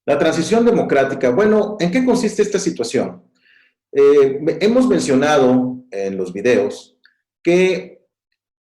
La transición democrática. Bueno, ¿en qué consiste esta situación? Hemos mencionado en los videos que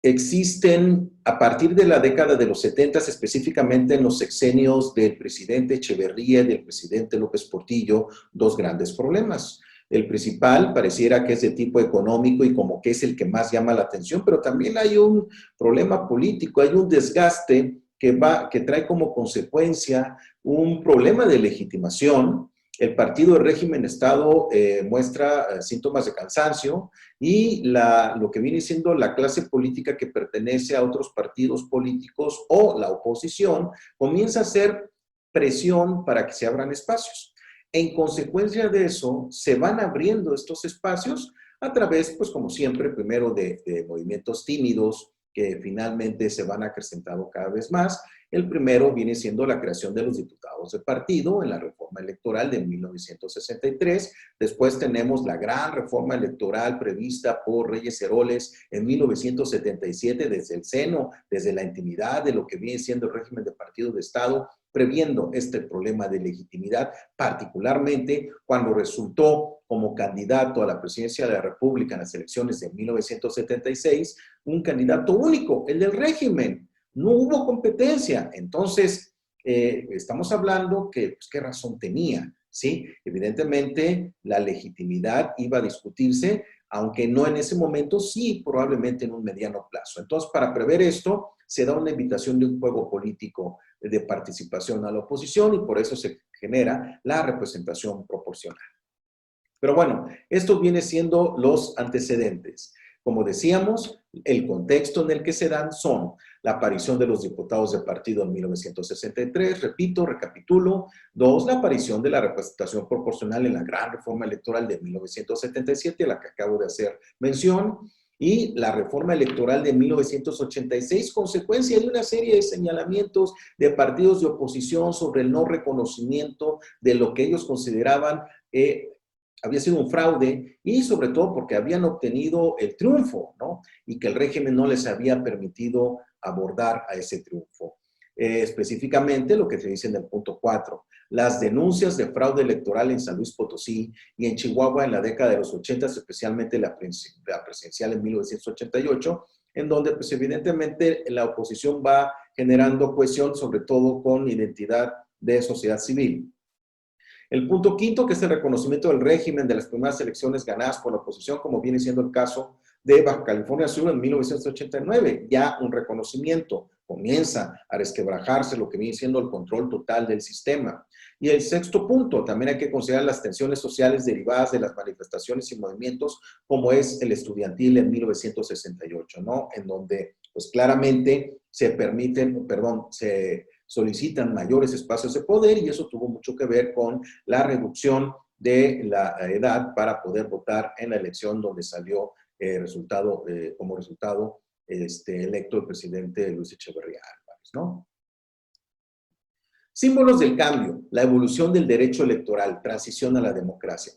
existen a partir de la década de los 70, específicamente en los sexenios del presidente Echeverría y del presidente López Portillo, dos grandes problemas. El principal pareciera que es de tipo económico y como que es el que más llama la atención, pero también hay un problema político, hay un desgaste que trae como consecuencia un problema de legitimación. El partido de régimen Estado muestra síntomas de cansancio y lo que viene siendo la clase política que pertenece a otros partidos políticos o la oposición comienza a hacer presión para que se abran espacios. En consecuencia de eso, se van abriendo estos espacios a través, pues como siempre, primero de movimientos tímidos que finalmente se van acrecentando cada vez más. El primero viene siendo la creación de los diputados de partido en la reforma electoral de 1963. Después tenemos la gran reforma electoral prevista por Reyes Heroles en 1977 desde el seno, desde la intimidad de lo que viene siendo el régimen de partido de Estado, previendo este problema de legitimidad, particularmente cuando resultó como candidato a la presidencia de la República en las elecciones de 1976, un candidato único, el del régimen. No hubo competencia. Entonces, estamos hablando que, pues, ¿qué razón tenía? ¿Sí? Evidentemente, la legitimidad iba a discutirse, aunque no en ese momento, sí, probablemente en un mediano plazo. Entonces, para prever esto, se da una invitación de un juego político de participación a la oposición y por eso se genera la representación proporcional. Pero bueno, esto viene siendo los antecedentes. Como decíamos, el contexto en el que se dan son la aparición de los diputados de partido en 1963, repito, recapitulo. Dos, la aparición de la representación proporcional en la gran reforma electoral de 1977, a la que acabo de hacer mención. Y la reforma electoral de 1986, consecuencia de una serie de señalamientos de partidos de oposición sobre el no reconocimiento de lo que ellos consideraban había sido un fraude y sobre todo porque habían obtenido el triunfo, ¿no? Y que el régimen no les había permitido abordar a ese triunfo. Específicamente lo que se dice en el punto 4, las denuncias de fraude electoral en San Luis Potosí y en Chihuahua en la década de los 80, especialmente la presidencial en 1988, en donde pues evidentemente la oposición va generando cohesión, sobre todo con identidad de sociedad civil. El punto quinto, que es el reconocimiento del régimen de las primeras elecciones ganadas por la oposición, como viene siendo el caso de Baja California Sur en 1989. Ya un reconocimiento, comienza a resquebrajarse lo que viene siendo el control total del sistema. Y el sexto punto, también hay que considerar las tensiones sociales derivadas de las manifestaciones y movimientos, como es el estudiantil en 1968, ¿no? En donde, pues claramente se solicitan mayores espacios de poder y eso tuvo mucho que ver con la reducción de la edad para poder votar en la elección donde salió como resultado electo el presidente Luis Echeverría Álvarez, ¿no? Símbolos del cambio, la evolución del derecho electoral, transición a la democracia.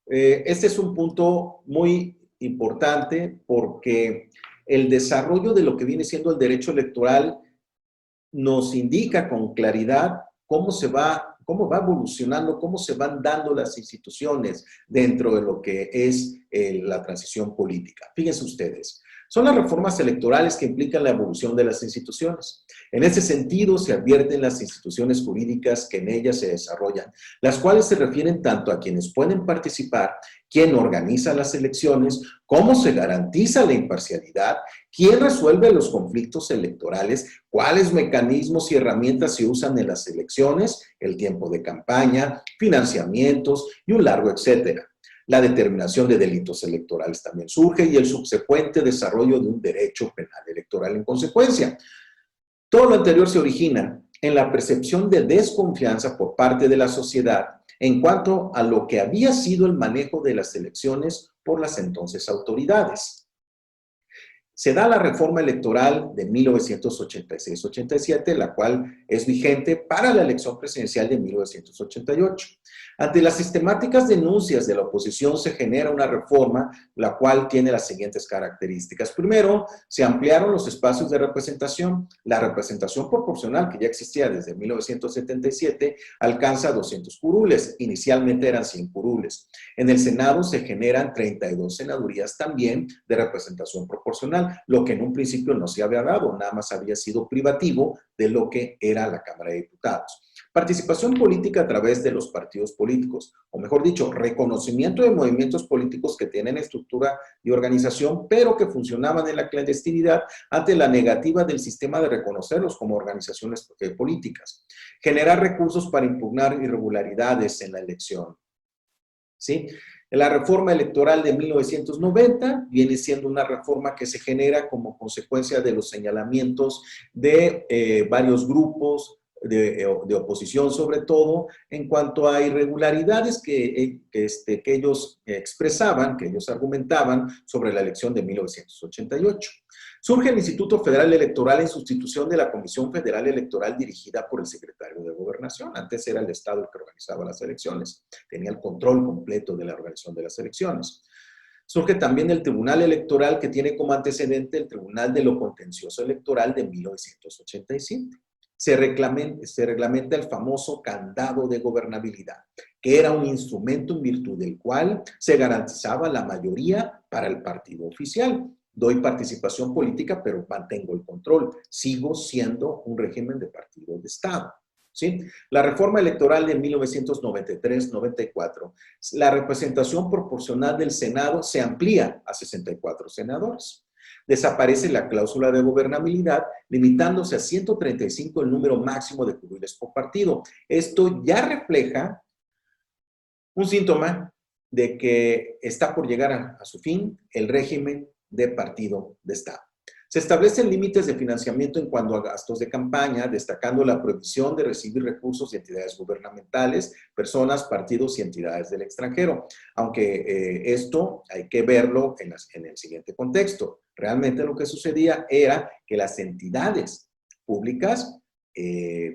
Este es un punto muy importante porque el desarrollo de lo que viene siendo el derecho electoral nos indica con claridad cómo va evolucionando, cómo se van dando las instituciones dentro de lo que es la transición política. Fíjense ustedes, son las reformas electorales que implican la evolución de las instituciones. En ese sentido, se advierten las instituciones jurídicas que en ellas se desarrollan, las cuales se refieren tanto a quienes pueden participar, quién organiza las elecciones, cómo se garantiza la imparcialidad, quién resuelve los conflictos electorales, cuáles mecanismos y herramientas se usan en las elecciones, el tiempo de campaña, financiamientos y un largo etcétera. La determinación de delitos electorales también surge y el subsecuente desarrollo de un derecho penal electoral en consecuencia. Todo lo anterior se origina en la percepción de desconfianza por parte de la sociedad en cuanto a lo que había sido el manejo de las elecciones por las entonces autoridades. Se da la reforma electoral de 1986-87, la cual es vigente para la elección presidencial de 1988. Ante las sistemáticas denuncias de la oposición se genera una reforma, la cual tiene las siguientes características. Primero, se ampliaron los espacios de representación. La representación proporcional, que ya existía desde 1977, alcanza 200 curules. Inicialmente eran 100 curules. En el Senado se generan 32 senadurías también de representación proporcional, lo que en un principio no se había dado, nada más había sido privativo de lo que era la Cámara de Diputados. Participación política a través de los partidos políticos, o mejor dicho, reconocimiento de movimientos políticos que tienen estructura y organización, pero que funcionaban en la clandestinidad ante la negativa del sistema de reconocerlos como organizaciones políticas. Generar recursos para impugnar irregularidades en la elección. ¿Sí? La reforma electoral de 1990 viene siendo una reforma que se genera como consecuencia de los señalamientos de varios grupos de oposición, sobre todo en cuanto a irregularidades que ellos expresaban, que ellos argumentaban sobre la elección de 1988. Surge el Instituto Federal Electoral en sustitución de la Comisión Federal Electoral dirigida por el secretario de Gobernación. Antes era el Estado el que organizaba las elecciones, tenía el control completo de la organización de las elecciones. Surge también el Tribunal Electoral, que tiene como antecedente el Tribunal de lo Contencioso Electoral de 1987. Se reglamenta el famoso candado de gobernabilidad, que era un instrumento en virtud del cual se garantizaba la mayoría para el partido oficial. Doy participación política, pero mantengo el control. Sigo siendo un régimen de partido de Estado. ¿Sí? La reforma electoral de 1993-94, la representación proporcional del Senado se amplía a 64 senadores. Desaparece la cláusula de gobernabilidad, limitándose a 135 el número máximo de curules por partido. Esto ya refleja un síntoma de que está por llegar a su fin el régimen de partido de Estado. Se establecen límites de financiamiento en cuanto a gastos de campaña, destacando la prohibición de recibir recursos de entidades gubernamentales, personas, partidos y entidades del extranjero. Aunque esto hay que verlo en el siguiente contexto. Realmente lo que sucedía era que las entidades públicas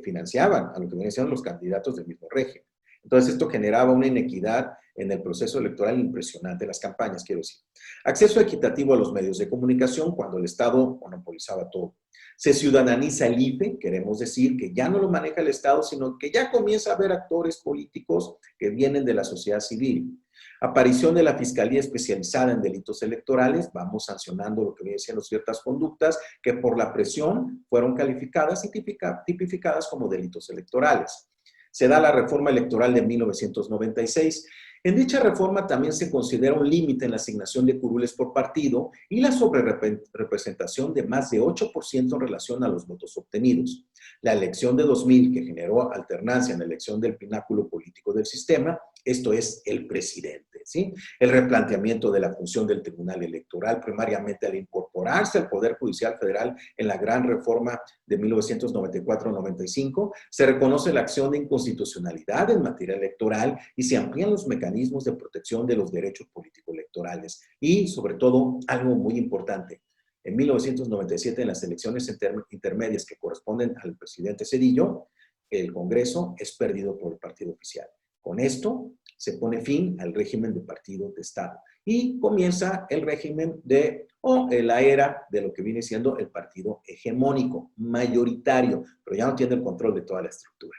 financiaban a lo que venían siendo los candidatos del mismo régimen. Entonces esto generaba una inequidad en el proceso electoral impresionante, las campañas, quiero decir. Acceso equitativo a los medios de comunicación cuando el Estado monopolizaba todo. Se ciudadaniza el IFE, queremos decir que ya no lo maneja el Estado, sino que ya comienza a haber actores políticos que vienen de la sociedad civil. Aparición de la Fiscalía Especializada en Delitos Electorales, vamos sancionando lo que viene siendo ciertas conductas que por la presión fueron calificadas y tipificadas como delitos electorales. Se da la reforma electoral de 1996. En dicha reforma también se considera un límite en la asignación de curules por partido y la sobrerepresentación de más de 8% en relación a los votos obtenidos. La elección de 2000, que generó alternancia en la elección del pináculo político del sistema, esto es el presidente, ¿sí? El replanteamiento de la función del Tribunal Electoral, primariamente al incorporarse al Poder Judicial Federal en la gran reforma de 1994-95, se reconoce la acción de inconstitucionalidad en materia electoral y se amplían los mecanismos de protección de los derechos político-electorales. Y, sobre todo, algo muy importante, en 1997, en las elecciones intermedias que corresponden al presidente Zedillo, el Congreso es perdido por el partido oficial. Con esto se pone fin al régimen de partido de Estado y comienza el régimen la era de lo que viene siendo el partido hegemónico, mayoritario, pero ya no tiene el control de toda la estructura.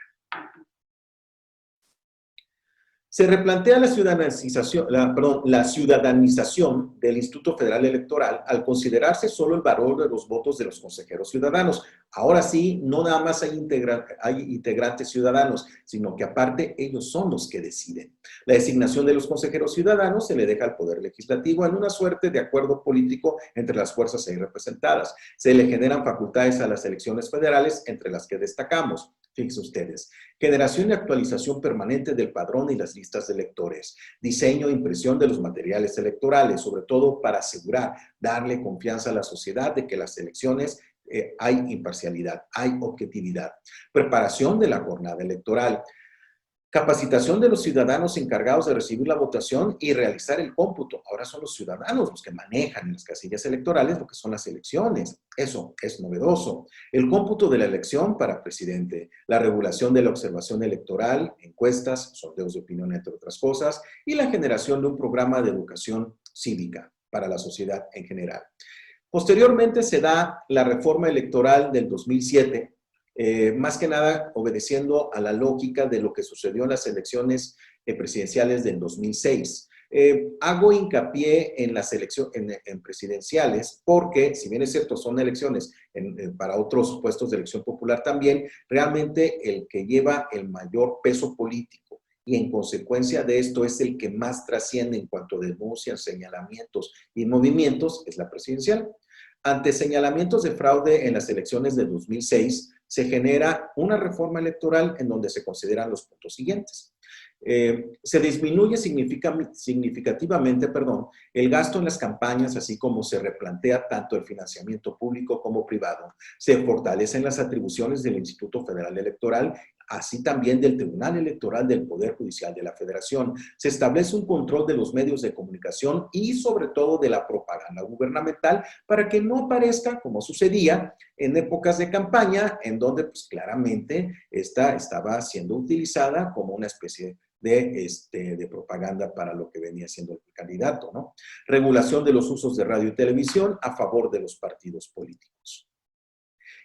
Se replantea la ciudadanización del Instituto Federal Electoral al considerarse solo el valor de los votos de los consejeros ciudadanos. Ahora sí, no nada más hay integrantes ciudadanos, sino que aparte ellos son los que deciden. La designación de los consejeros ciudadanos se le deja al Poder Legislativo en una suerte de acuerdo político entre las fuerzas ahí representadas. Se le generan facultades a las elecciones federales, entre las que destacamos. Fíjense ustedes, generación y actualización permanente del padrón y las listas de electores, diseño e impresión de los materiales electorales, sobre todo para asegurar, darle confianza a la sociedad de que las elecciones hay imparcialidad, hay objetividad, preparación de la jornada electoral, Capacitación de los ciudadanos encargados de recibir la votación y realizar el cómputo. Ahora son los ciudadanos los que manejan en las casillas electorales lo que son las elecciones. Eso es novedoso. El cómputo de la elección para presidente, la regulación de la observación electoral, encuestas, sondeos de opinión, entre otras cosas, y la generación de un programa de educación cívica para la sociedad en general. Posteriormente se da la reforma electoral del 2007, más que nada obedeciendo a la lógica de lo que sucedió en las elecciones presidenciales del 2006. Hago hincapié en las elecciones en presidenciales porque, si bien es cierto, son elecciones para otros puestos de elección popular también, realmente el que lleva el mayor peso político y en consecuencia de esto es el que más trasciende en cuanto a denuncias, señalamientos y movimientos, es la presidencial. Ante señalamientos de fraude en las elecciones de 2006, se genera una reforma electoral en donde se consideran los puntos siguientes. Se disminuye significativamente el gasto en las campañas, así como se replantea tanto el financiamiento público como privado. Se fortalecen las atribuciones del Instituto Federal Electoral, así también del Tribunal Electoral del Poder Judicial de la Federación. Se establece un control de los medios de comunicación y sobre todo de la propaganda gubernamental para que no aparezca, como sucedía en épocas de campaña, en donde pues, claramente esta estaba siendo utilizada como una especie de propaganda para lo que venía siendo el candidato, ¿no? Regulación de los usos de radio y televisión a favor de los partidos políticos.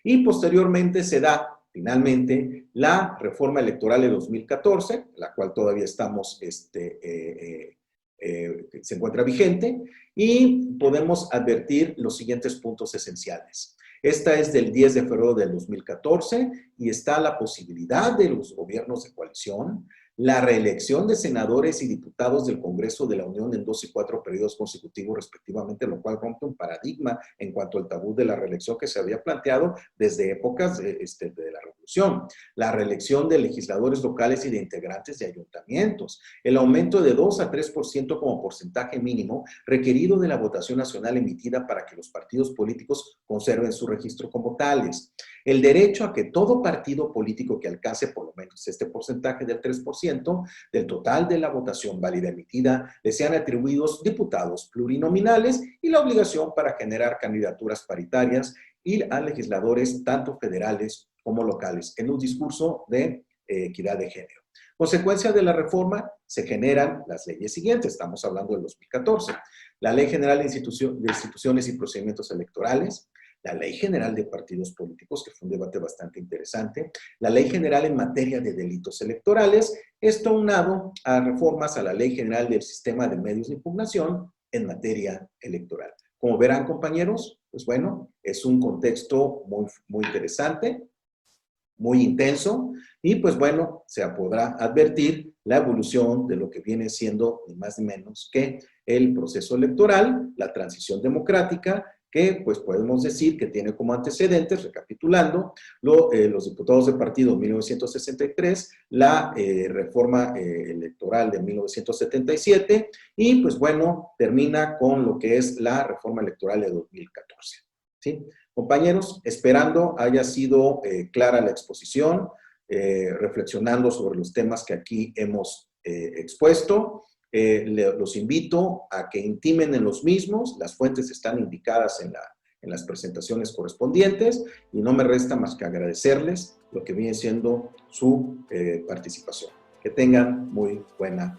Y posteriormente se da, finalmente, la reforma electoral de 2014, la cual todavía estamos, se encuentra vigente, y podemos advertir los siguientes puntos esenciales. Esta es del 10 de febrero del 2014 y está la posibilidad de los gobiernos de coalición, la reelección de senadores y diputados del Congreso de la Unión en 2 y 4 periodos consecutivos respectivamente, lo cual rompe un paradigma en cuanto al tabú de la reelección que se había planteado desde épocas de la Revolución, la reelección de legisladores locales y de integrantes de ayuntamientos, el aumento de 2 a 3% como porcentaje mínimo requerido de la votación nacional emitida para que los partidos políticos conserven su registro como tales, el derecho a que todo partido político que alcance por lo menos este porcentaje del 3% del total de la votación válida emitida le sean atribuidos diputados plurinominales y la obligación para generar candidaturas paritarias y a legisladores tanto federales como locales en un discurso de equidad de género. Consecuencia de la reforma, se generan las leyes siguientes, estamos hablando del 2014, la Ley General de Instituciones y Procedimientos Electorales, la Ley General de Partidos Políticos, que fue un debate bastante interesante, la Ley General en materia de delitos electorales, esto unado a reformas a la Ley General del Sistema de Medios de Impugnación en materia electoral. Como verán, compañeros, pues bueno, es un contexto muy interesante, muy intenso, y pues bueno, se podrá advertir la evolución de lo que viene siendo ni más ni menos que el proceso electoral, la transición democrática, que pues podemos decir que tiene como antecedentes, recapitulando, los diputados de partido en 1963, la reforma electoral de 1977, y pues bueno, termina con lo que es la reforma electoral de 2014. ¿Sí? Compañeros, esperando haya sido clara la exposición, reflexionando sobre los temas que aquí hemos expuesto, los invito a que intimen en los mismos, las fuentes están indicadas en las presentaciones correspondientes y no me resta más que agradecerles lo que viene siendo su participación. Que tengan muy buena